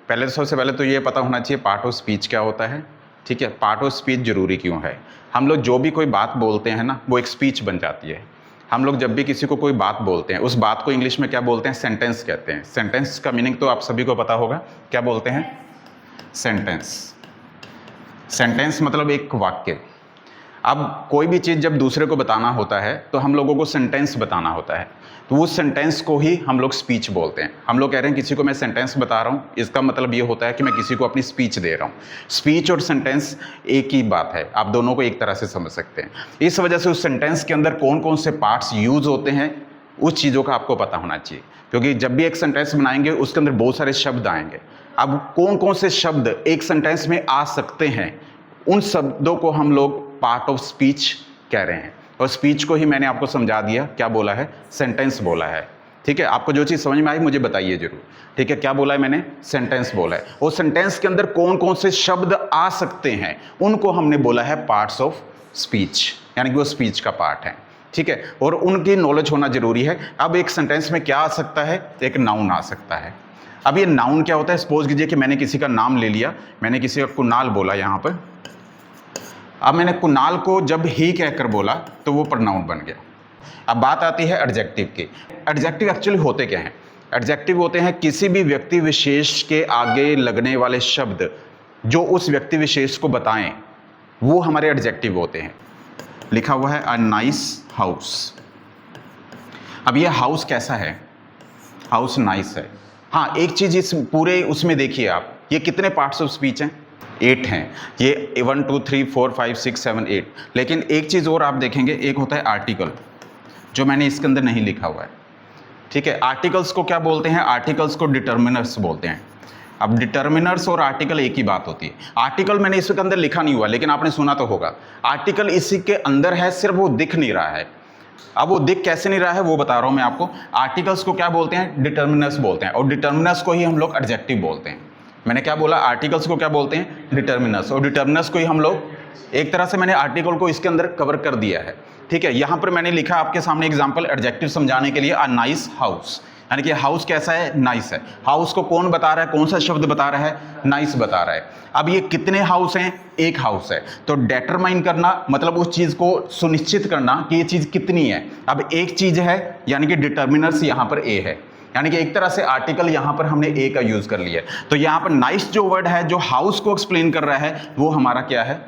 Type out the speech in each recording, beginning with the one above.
पहले सबसे पहले तो ये पता होना चाहिए पार्ट ऑफ स्पीच क्या होता है। ठीक है, पार्ट ऑफ स्पीच जरूरी क्यों है। हम लोग जो भी कोई बात बोलते हैं ना, वो एक स्पीच बन जाती है। हम लोग जब भी किसी को कोई बात बोलते हैं, उस बात को इंग्लिश में क्या बोलते हैं, सेंटेंस कहते हैं। सेंटेंस का मीनिंग तो आप सभी को पता होगा, क्या बोलते हैं, सेंटेंस। सेंटेंस मतलब एक वाक्य। अब कोई भी चीज़ जब दूसरे को बताना होता है तो हम लोगों को सेंटेंस बताना होता है, तो उस सेंटेंस को ही हम लोग स्पीच बोलते हैं। हम लोग कह रहे हैं किसी को मैं सेंटेंस बता रहा हूँ, इसका मतलब ये होता है कि मैं किसी को अपनी स्पीच दे रहा हूँ। स्पीच और सेंटेंस एक ही बात है, आप दोनों को एक तरह से समझ सकते हैं। इस वजह से उस सेंटेंस के अंदर कौन कौन से पार्ट्स यूज होते हैं, उस चीज़ों का आपको पता होना चाहिए, क्योंकि जब भी एक सेंटेंस बनाएंगे उसके अंदर बहुत सारे शब्द आएंगे। अब कौन कौन से शब्द एक सेंटेंस में आ सकते हैं, उन शब्दों को हम लोग पार्ट ऑफ स्पीच कह रहे हैं। और स्पीच को ही मैंने आपको समझा दिया, क्या बोला है, सेंटेंस बोला है। ठीक है, आपको जो चीज़ समझ में आई मुझे बताइए जरूर। ठीक है, क्या बोला है मैंने, सेंटेंस बोला है। और सेंटेंस के अंदर कौन कौन से शब्द आ सकते हैं, उनको हमने बोला है पार्ट्स ऑफ स्पीच, यानी कि वो स्पीच का पार्ट है। ठीक है, और उनकी नॉलेज होना जरूरी है। अब एक सेंटेंस में क्या आ सकता है, एक नाउन आ सकता है। अब ये नाउन क्या होता है, सपोज कीजिए कि मैंने किसी का नाम ले लिया, मैंने किसी का कुणाल बोला यहाँ पर। अब मैंने कुणाल को जब ही कहकर बोला तो वो प्रोनाउन बन गया। अब बात आती है एडजेक्टिव की। एडजेक्टिव एक्चुअली होते क्या हैं, एडजेक्टिव होते हैं किसी भी व्यक्ति विशेष के आगे लगने वाले शब्द जो उस व्यक्ति विशेष को बताएं, वो हमारे एडजेक्टिव होते हैं। लिखा हुआ है अ नाइस हाउस। अब ये हाउस कैसा है, हाउस नाइस है। हाँ, एक चीज इस पूरे उसमें देखिए आप, ये कितने पार्ट्स ऑफ स्पीच हैं, 8 हैं। ये 1 2 3 4 5 6 7 8। लेकिन एक चीज़ और आप देखेंगे, एक होता है आर्टिकल, जो मैंने इसके अंदर नहीं लिखा हुआ है। ठीक है, आर्टिकल्स को क्या बोलते हैं, आर्टिकल्स को डिटर्मिनर्स बोलते हैं। अब डिटर्मिनर्स और आर्टिकल एक ही बात होती है। आर्टिकल मैंने इसके अंदर लिखा नहीं हुआ, लेकिन आपने सुना तो होगा। आर्टिकल इसी के अंदर है, सिर्फ वो दिख नहीं रहा है। अब वो दिख कैसे नहीं रहा है वो बता रहा हूं मैं आपको। आर्टिकल्स को क्या बोलते हैं, डिटर्मिनर्स बोलते हैं, और डिटर्मिनर्स को ही हम लोग एडजेक्टिव बोलते हैं। मैंने क्या बोला, आर्टिकल्स को क्या बोलते हैं, डिटर्मिनर्स, और डिटर्मिनर्स को ही हम लोग, एक तरह से मैंने आर्टिकल को इसके अंदर कवर कर दिया है। ठीक है, यहां पर मैंने लिखा आपके सामने एग्जांपल एडजेक्टिव समझाने के लिए, अ नाइस हाउस, यानी कि हाउस कैसा है, नाइस है। हाउस को कौन बता रहा है, कौन सा शब्द बता रहा है, नाइस बता रहा है। अब ये कितने हाउस हैं, एक हाउस है। तो डिटरमाइन करना मतलब उस चीज को सुनिश्चित करना कि ये चीज कितनी है। अब एक चीज है, यानी कि डिटर्मिनर्स यहां पर ए है, यानी कि एक तरह से आर्टिकल यहां पर हमने ए का यूज कर लिया है। तो यहां पर नाइस जो वर्ड है, जो हाउस को एक्सप्लेन कर रहा है, वो हमारा क्या है,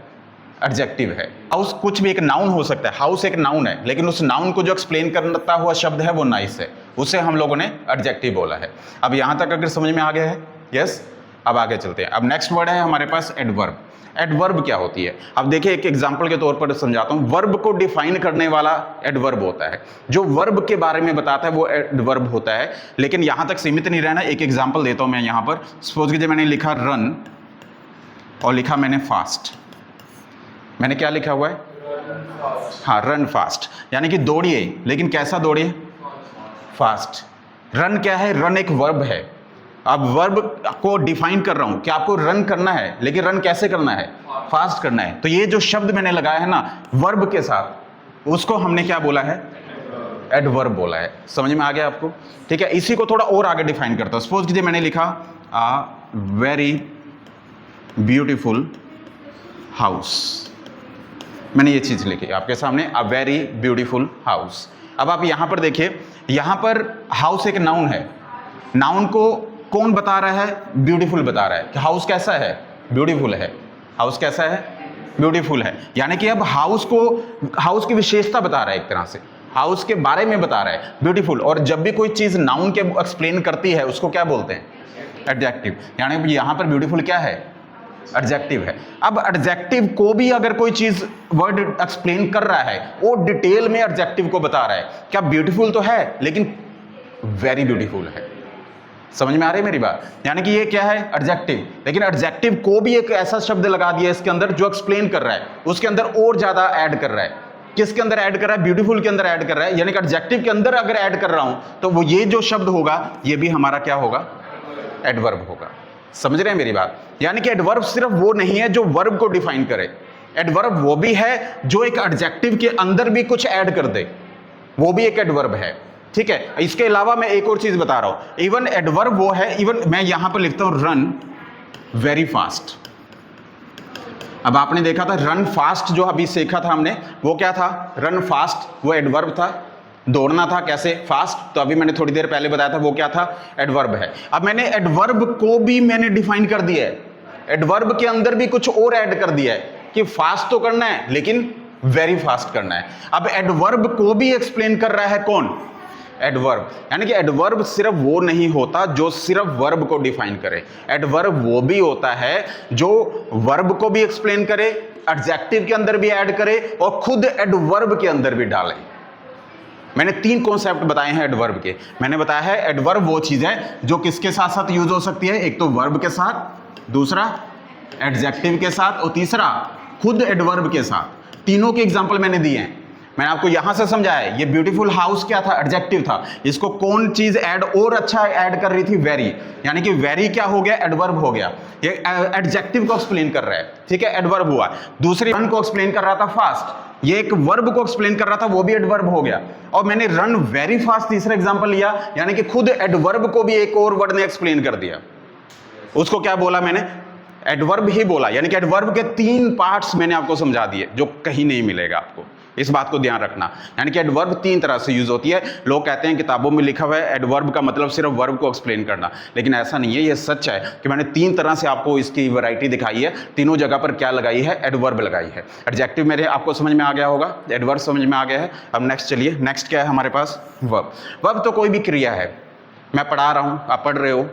एडजेक्टिव है। हाउस कुछ भी एक नाउन हो सकता है, हाउस एक नाउन है, लेकिन उस नाउन को जो एक्सप्लेन करता हुआ शब्द है वो नाइस है, उसे हम लोगों ने एडजेक्टिव बोला है। अब यहां तक अगर समझ में आ गया है, यस। अब आगे चलते हैं। अब नेक्स्ट वर्ड है हमारे पास एडवर्ब। एडवर्ब क्या होती है, अब देखिए एक एग्जांपल के तौर पर समझाता हूं। वर्ब को डिफाइन करने वाला एडवर्ब होता है, जो वर्ब के बारे में बताता है वो एडवर्ब होता है। लेकिन यहां तक सीमित नहीं रहना, एक एग्जांपल देता हूं मैं यहां पर। सपोज कीजिए मैंने लिखा रन और लिखा मैंने फास्ट। मैंने क्या लिखा हुआ है, हाँ, रन फास्ट, यानी कि दौड़िए, लेकिन कैसा दौड़िए, फास्ट। रन क्या है, रन एक वर्ब है। अब वर्ब को डिफाइन कर रहा हूं कि आपको रन करना है, लेकिन रन कैसे करना है, फास्ट करना है। तो ये जो शब्द मैंने लगाया है ना वर्ब के साथ, उसको हमने क्या बोला है, एडवर्ब बोला है। समझ में आ गया आपको। ठीक है, इसी को थोड़ा और आगे डिफाइन करता हूं। सपोज कीजिए मैंने लिखा अ वेरी ब्यूटीफुल हाउस। मैंने ये चीज लिखी आपके सामने, अ वेरी ब्यूटीफुल हाउस। अब आप यहां पर देखिए, यहां पर हाउस एक नाउन है। नाउन को कौन बता रहा है, ब्यूटीफुल बता रहा है कि हाउस कैसा है, ब्यूटीफुल है। हाउस कैसा है, ब्यूटीफुल है। यानी कि अब हाउस को, हाउस की विशेषता बता रहा है, एक तरह से हाउस के बारे में बता रहा है, ब्यूटीफुल। और जब भी कोई चीज नाउन के एक्सप्लेन करती है उसको क्या बोलते हैं, एडजेक्टिव। यानी यहां पर ब्यूटीफुल क्या है, एडजेक्टिव है। अब एडजेक्टिव को भी अगर कोई चीज वर्ड एक्सप्लेन कर रहा है, वो डिटेल में एडजेक्टिव को बता रहा है। क्या ब्यूटीफुल तो है, लेकिन वेरी ब्यूटीफुल है। समझ में आ रही है मेरी बात। यानी कि ये क्या है, एडजेक्टिव। लेकिन एडजेक्टिव को भी एक ऐसा शब्द लगा दिया इसके अंदर जो एक्सप्लेन कर रहा है, उसके अंदर और ज्यादा ऐड कर रहा है। किसके अंदर ऐड कर रहा है, ब्यूटीफुल के अंदर ऐड कर रहा है। यानी कि एडजेक्टिव के अंदर अगर ऐड कर रहा हूं तो वो ये जो शब्द होगा ये भी हमारा क्या होगा, एडवर्ब होगा। समझ रहे हैं मेरी बात। यानी कि एडवर्ब सिर्फ वो नहीं है जो वर्ब को डिफाइन करे, एडवर्ब वो भी है जो एक एडजेक्टिव के अंदर भी कुछ ऐड कर दे, वो भी एक एडवर्ब है। ठीक है, इसके अलावा मैं एक और चीज बता रहा हूं, इवन एडवर्ब वो है, इवन मैं यहां पर लिखता हूं रन वेरी फास्ट। अब आपने देखा था रन फास्ट, जो अभी सीखा था हमने, वो क्या था? रन फास्ट, वो एडवर्ब था। दौड़ना था कैसे? फास्ट। तो अभी मैंने थोड़ी देर पहले बताया था वो क्या था? एडवर्ब है। अब मैंने एडवर्ब को भी मैंने डिफाइन कर दिया है, एडवर्ब के अंदर भी कुछ और ऐड कर दिया है कि फास्ट तो करना है लेकिन वेरी फास्ट करना है। अब एडवर्ब को भी एक्सप्लेन कर रहा है कौन? एडवर्ब। यानी कि एडवर्ब सिर्फ वो नहीं होता जो सिर्फ वर्ब को डिफाइन करे, एडवर्ब वो भी होता है जो वर्ब को भी एक्सप्लेन करे, एडजेक्टिव के अंदर भी ऐड करे और खुद एडवर्ब के अंदर भी डाले। मैंने 3 कॉन्सेप्ट बताए हैं एडवर्ब के। मैंने बताया है एडवर्ब वो चीज है जो किसके साथ साथ यूज हो सकती है? एक तो वर्ब के साथ, दूसरा एडजेक्टिव के साथ और तीसरा खुद एडवर्ब के साथ। तीनों के एग्जांपल मैंने दिए हैं। मैंने आपको यहां से समझाया ये ब्यूटीफुल हाउस क्या था? एडजेक्टिव था। इसको कौन चीज ऐड और अच्छा ऐड कर रही थी? वेरी। यानी कि वेरी क्या हो गया? एडवर्ब हो गया। ये एडजेक्टिव को एक्सप्लेन कर रहा है, ठीक है, एडवर्ब हुआ। दूसरी रन को एक्सप्लेन कर रहा था फास्ट, ये एक वर्ब को एक्सप्लेन कर रहा था, वो भी एडवर्ब हो गया। और मैंने रन वेरी फास्ट तीसरा एग्जांपल लिया, यानी कि खुद एडवर्ब को भी एक और वर्ड ने एक्सप्लेन कर दिया। उसको क्या बोला मैंने? एडवर्ब ही बोला। यानी कि एडवर्ब के 3 पार्ट्स मैंने आपको समझा दिए जो कहीं नहीं मिलेगा आपको, इस बात को ध्यान रखना। यानी कि एडवर्ब 3 तरह से यूज होती है। लोग कहते हैं किताबों में लिखा हुआ है एडवर्ब का मतलब सिर्फ वर्ब को एक्सप्लेन करना, लेकिन ऐसा नहीं है। ये सच है कि मैंने 3 तरह से आपको इसकी वैरायटी दिखाई है। तीनों जगह पर क्या लगाई है? एडवर्ब लगाई है। एडजेक्टिव मेरे आपको समझ में आ गया होगा, एडवर्ब समझ में आ गया है। अब नेक्स्ट चलिए, नेक्स्ट क्या है हमारे पास? वर्ब। वर्ब तो कोई भी क्रिया है। मैं पढ़ा रहा हूँ, आप पढ़ रहे हो,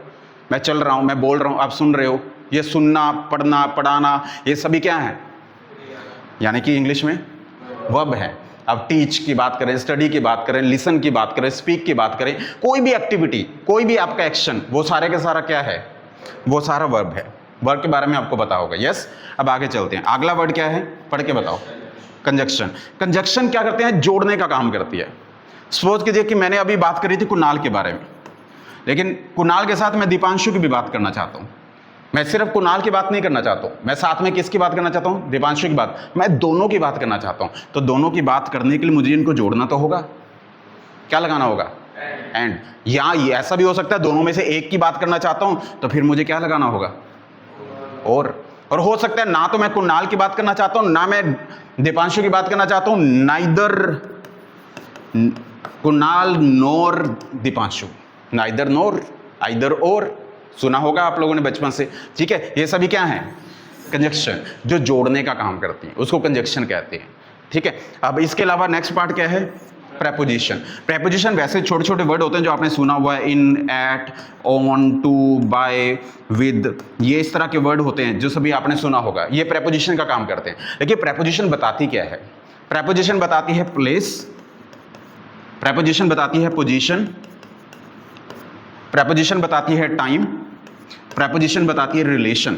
मैं चल रहा हूँ, मैं बोल रहा हूँ, आप सुन रहे हो। ये सुनना, पढ़ना, पढ़ाना, ये सभी क्या है? यानी कि इंग्लिश में वर्ब है। अब टीच की बात करें, स्टडी की बात करें, लिसन की बात करें, स्पीक की बात करें, कोई भी एक्टिविटी, कोई भी आपका एक्शन, वो सारे का सारा क्या है? वो सारा वर्ब है। वर्ब के बारे में आपको पता होगा। यस। अब आगे चलते हैं। अगला वर्ड क्या है? पढ़ के बताओ। कंजक्शन। कंजक्शन क्या करते हैं? जोड़ने का काम करती है। सपोज कीजिए कि मैंने अभी बात करी थी कुणाल के बारे में, लेकिन कुणाल के साथ मैं दीपांशु की भी बात करना चाहता हूं। मैं सिर्फ कुणाल की बात नहीं करना चाहता हूं, मैं साथ में किसकी बात करना चाहता हूं? दीपांशु की बात। मैं दोनों की बात करना चाहता हूं। तो दोनों की बात करने के लिए मुझे इनको जोड़ना तो होगा। क्या लगाना होगा? एंड। या ऐसा भी हो सकता है दोनों में से एक की बात करना चाहता हूं, तो फिर मुझे क्या लगाना होगा? और हो सकता है ना तो मैं कुणाल की बात करना चाहता हूं, ना मैं दीपांशु की बात करना चाहता हूं, नाइदर कुणाल नोर दीपांशु, नाइदर नोर, आइदर और। सुना होगा आप लोगों ने बचपन से, ठीक है। ये सभी क्या है? कंजक्शन, जो जोड़ने का काम करती है, उसको कंजक्शन कहते हैं, ठीक है। अब इसके अलावा नेक्स्ट पार्ट क्या है? प्रेपोजिशन। प्रेपोजिशन वैसे छोटे छोटे वर्ड होते हैं जो आपने सुना हुआ है, in, at, on, to, by, with, ये इस तरह के वर्ड होते हैं जो सभी आपने सुना होगा। ये प्रेपोजिशन का काम करते हैं। देखिए प्रेपोजिशन बताती क्या है? प्रेपोजिशन बताती है प्लेस, प्रेपोजिशन बताती है पोजीशन, प्रेपोजिशन बताती है टाइम, प्रेपोजिशन बताती है रिलेशन।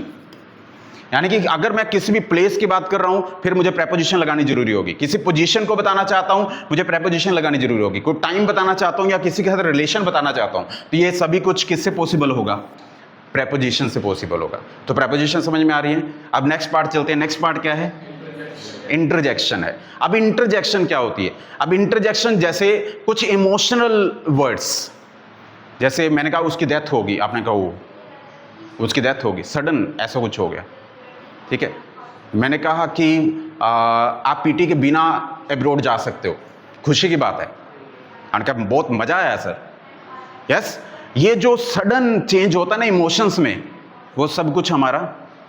यानी कि अगर मैं किसी भी प्लेस की बात कर रहा हूं, फिर मुझे प्रेपोजिशन लगानी जरूरी होगी। किसी पोजीशन को बताना चाहता हूं, मुझे प्रेपोजिशन लगानी जरूरी होगी। कोई टाइम बताना चाहता हूं या किसी के साथ रिलेशन बताना चाहता हूं, तो ये सभी कुछ किससे पॉसिबल होगा? प्रेपोजिशन से पॉसिबल होगा। तो प्रेपोजिशन समझ में आ रही है। अब नेक्स्ट पार्ट चलते हैं। नेक्स्ट पार्ट क्या है? इंटरजेक्शन है। अब इंटरजेक्शन क्या होती है? अब इंटरजेक्शन जैसे कुछ इमोशनल वर्ड्स, जैसे मैंने कहा उसकी डेथ होगी, आपने कहा वो उसकी डेथ होगी, सडन ऐसा कुछ हो गया, ठीक है। मैंने कहा कि आप पीटी के बिना एब्रोड जा सकते हो, खुशी की बात है। मैंने कहा बहुत मजा आया सर। यस, ये जो सडन चेंज होता है ना इमोशंस में, वो सब कुछ हमारा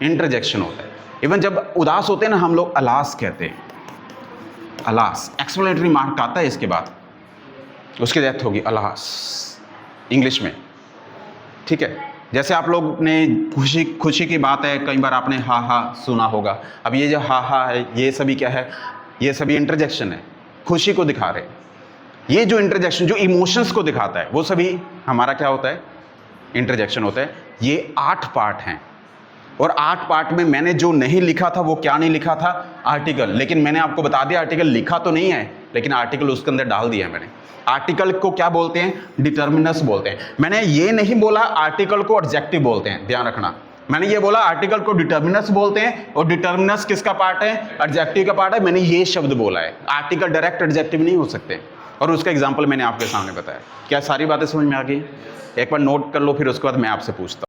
इंटरजेक्शन होता है। इवन जब उदास होते हैं ना हम लोग अलास कहते हैं, अलास। एक्सप्लेनेटरी मार्क आता है इसके बाद, उसकी डेथ होगी, अलास, इंग्लिश में, ठीक है। जैसे आप लोग ने खुशी की बात है, कई बार आपने हा हा सुना होगा। अब ये जो हा हा है, ये सभी क्या है? ये सभी इंटरजेक्शन है, खुशी को दिखा रहे हैं। ये जो इंटरजेक्शन जो इमोशंस को दिखाता है, वो सभी हमारा क्या होता है? इंटरजेक्शन होता है। ये 8 पार्ट हैं, और 8 पार्ट में मैंने जो नहीं लिखा था वो क्या नहीं लिखा था? आर्टिकल। लेकिन मैंने आपको बता दिया आर्टिकल लिखा तो नहीं है, लेकिन आर्टिकल उसके अंदर डाल दिया है मैंने। आर्टिकल को क्या बोलते हैं? डिटर्मिनस बोलते हैं। मैंने ये नहीं बोला आर्टिकल को एडजेक्टिव बोलते हैं, ध्यान रखना। मैंने ये बोला आर्टिकल को डिटर्मिनस बोलते हैं, और डिटर्मिनस किसका पार्ट है? एडजेक्टिव का पार्ट है। मैंने ये शब्द बोला है। आर्टिकल डायरेक्ट एडजेक्टिव नहीं हो सकते, और उसका एग्जाम्पल मैंने आपके सामने बताया। क्या सारी बातें समझ में आ गई? एक बार नोट कर लो, फिर उसके बाद मैं आपसे पूछता हूँ।